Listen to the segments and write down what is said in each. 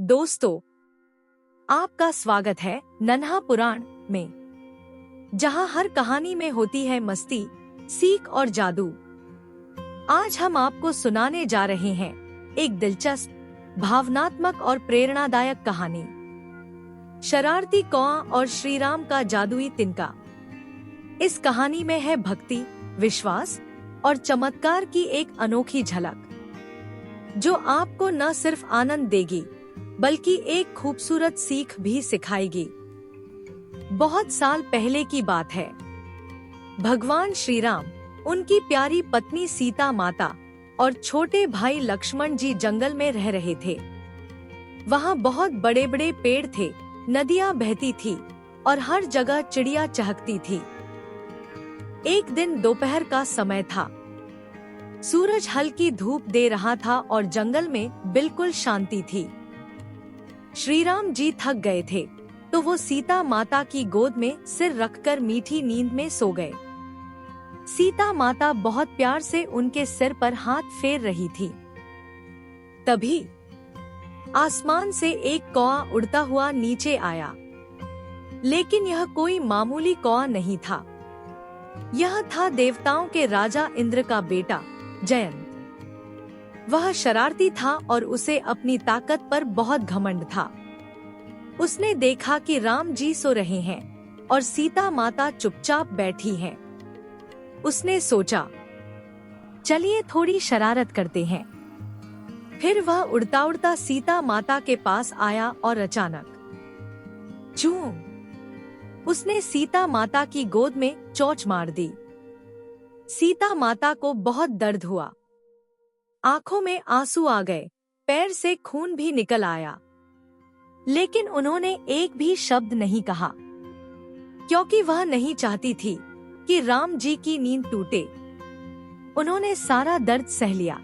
दोस्तों, आपका स्वागत है नन्हा पुराण में, जहां हर कहानी में होती है मस्ती, सीख और जादू। आज हम आपको सुनाने जा रहे हैं एक दिलचस्प, भावनात्मक और प्रेरणादायक कहानी, शरारती कौआ और श्रीराम का जादुई तिनका। इस कहानी में है भक्ति, विश्वास और चमत्कार की एक अनोखी झलक, जो आपको न सिर्फ आनंद देगी बल्कि एक खूबसूरत सीख भी सिखाएगी। बहुत साल पहले की बात है। भगवान श्री राम, उनकी प्यारी पत्नी सीता माता और छोटे भाई लक्ष्मण जी जंगल में रह रहे थे। वहाँ बहुत बड़े बड़े पेड़ थे, नदियाँ बहती थी और हर जगह चिड़िया चहकती थी। एक दिन दोपहर का समय था। सूरज हल्की धूप दे रहा था और जंगल में बिल्कुल शांति थी। श्रीराम जी थक गए थे, तो वो सीता माता की गोद में सिर रखकर मीठी नींद में सो गए। सीता माता बहुत प्यार से उनके सिर पर हाथ फेर रही थी। तभी आसमान से एक कौआ उड़ता हुआ नीचे आया, लेकिन यह कोई मामूली कौआ नहीं था। यह था देवताओं के राजा इंद्र का बेटा जयंत। वह शरारती था और उसे अपनी ताकत पर बहुत घमंड था। उसने देखा कि राम जी सो रहे हैं और सीता माता चुपचाप बैठी हैं। उसने सोचा, चलिए थोड़ी शरारत करते हैं। फिर वह उड़ता उड़ता सीता माता के पास आया और अचानक चू, उसने सीता माता की गोद में चोंच मार दी। सीता माता को बहुत दर्द हुआ, आंखों में आंसू आ गए, पैर से खून भी निकल आया, लेकिन उन्होंने एक भी शब्द नहीं कहा, क्योंकि वह नहीं चाहती थी कि राम जी की नींद टूटे। उन्होंने सारा दर्द सह लिया,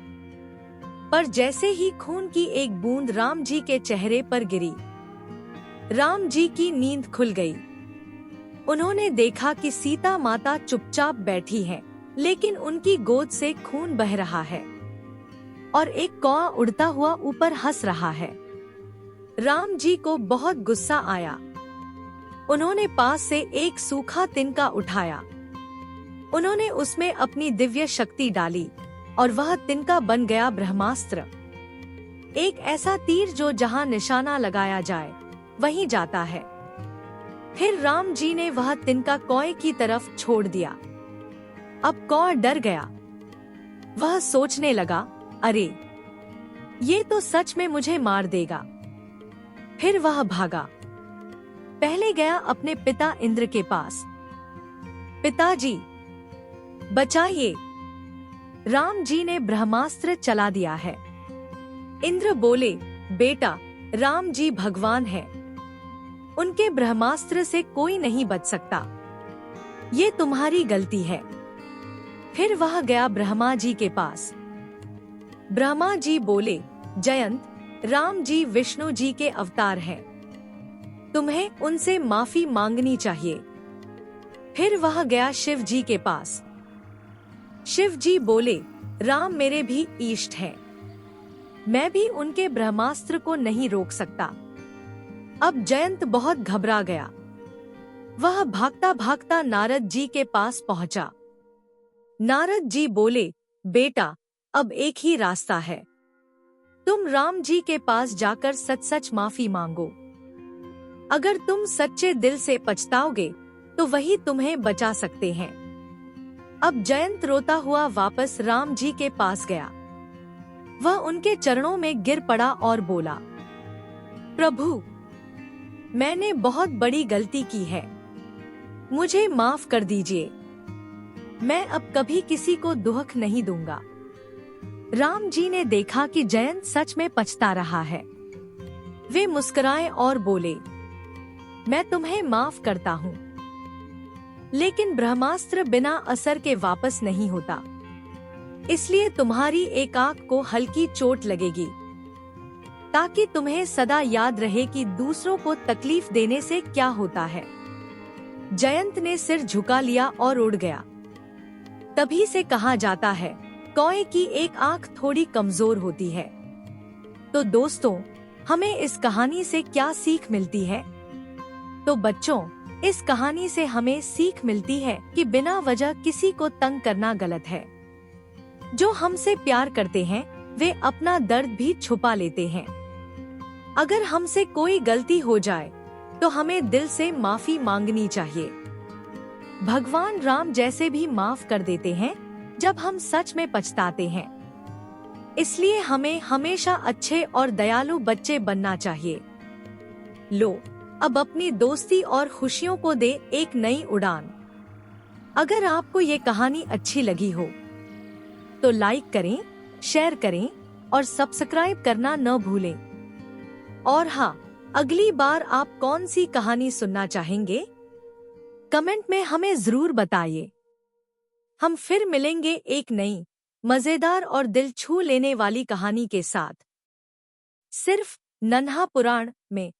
पर जैसे ही खून की एक बूंद राम जी के चेहरे पर गिरी, राम जी की नींद खुल गई। उन्होंने देखा कि सीता माता चुपचाप बैठी हैं, लेकिन उनकी गोद से खून बह रहा है और एक कौआ उड़ता हुआ ऊपर हंस रहा है। राम जी को बहुत गुस्सा आया। उन्होंने पास से एक सूखा तिनका उठाया। उन्होंने उसमें अपनी दिव्य शक्ति डाली और वह तिनका बन गया ब्रह्मास्त्र, एक ऐसा तीर जो जहां निशाना लगाया जाए वहीं जाता है। फिर राम जी ने वह तिनका कौए की तरफ छोड़ दिया। अब कौआ डर गया। वह सोचने लगा, अरे, ये तो सच में मुझे मार देगा। फिर वह भागा। पहले गया अपने पिता इंद्र के पास। पिताजी, बचाइए, राम जी ने ब्रह्मास्त्र चला दिया है। इंद्र बोले, बेटा, राम जी भगवान है, उनके ब्रह्मास्त्र से कोई नहीं बच सकता। ये तुम्हारी गलती है। फिर वह गया ब्रह्मा जी के पास। ब्रह्मा जी बोले, जयंत, राम जी विष्णु जी के अवतार हैं, तुम्हें उनसे माफी मांगनी चाहिए। फिर वह गया शिव जी के पास। शिव जी बोले, राम मेरे भी इष्ट हैं, मैं भी उनके ब्रह्मास्त्र को नहीं रोक सकता। अब जयंत बहुत घबरा गया। वह भागता भागता नारद जी के पास पहुंचा। नारद जी बोले, बेटा, अब एक ही रास्ता है, तुम राम जी के पास जाकर सच सच माफी मांगो। अगर तुम सच्चे दिल से पछताओगे तो वही तुम्हें बचा सकते हैं। अब जयंत रोता हुआ वापस राम जी के पास गया। वह उनके चरणों में गिर पड़ा और बोला, प्रभु, मैंने बहुत बड़ी गलती की है, मुझे माफ कर दीजिए। मैं अब कभी किसी को दुख नहीं दूंगा। राम जी ने देखा कि जयंत सच में पछता रहा है। वे मुस्कुराए और बोले, मैं तुम्हें माफ करता हूँ, लेकिन ब्रह्मास्त्र बिना असर के वापस नहीं होता, इसलिए तुम्हारी एक आंख को हल्की चोट लगेगी, ताकि तुम्हें सदा याद रहे कि दूसरों को तकलीफ देने से क्या होता है। जयंत ने सिर झुका लिया और उड़ गया। तभी से कहा जाता है, कौए की एक आंख थोड़ी कमजोर होती है। तो दोस्तों, हमें इस कहानी से क्या सीख मिलती है? तो बच्चों, इस कहानी से हमें सीख मिलती है कि बिना वजह किसी को तंग करना गलत है। जो हमसे प्यार करते हैं वे अपना दर्द भी छुपा लेते हैं। अगर हमसे कोई गलती हो जाए तो हमें दिल से माफी मांगनी चाहिए। भगवान राम जैसे भी माफ कर देते हैं जब हम सच में पछताते हैं। इसलिए हमें हमेशा अच्छे और दयालु बच्चे बनना चाहिए। लो, अब अपनी दोस्ती और खुशियों को दे एक नई उड़ान। अगर आपको ये कहानी अच्छी लगी हो तो लाइक करें, शेयर करें और सब्सक्राइब करना न भूलें। और हाँ, अगली बार आप कौन सी कहानी सुनना चाहेंगे? कमेंट में हमें जरूर बताइए। हम फिर मिलेंगे एक नई, मजेदार और दिल छू लेने वाली कहानी के साथ, सिर्फ नन्हा पुराण में।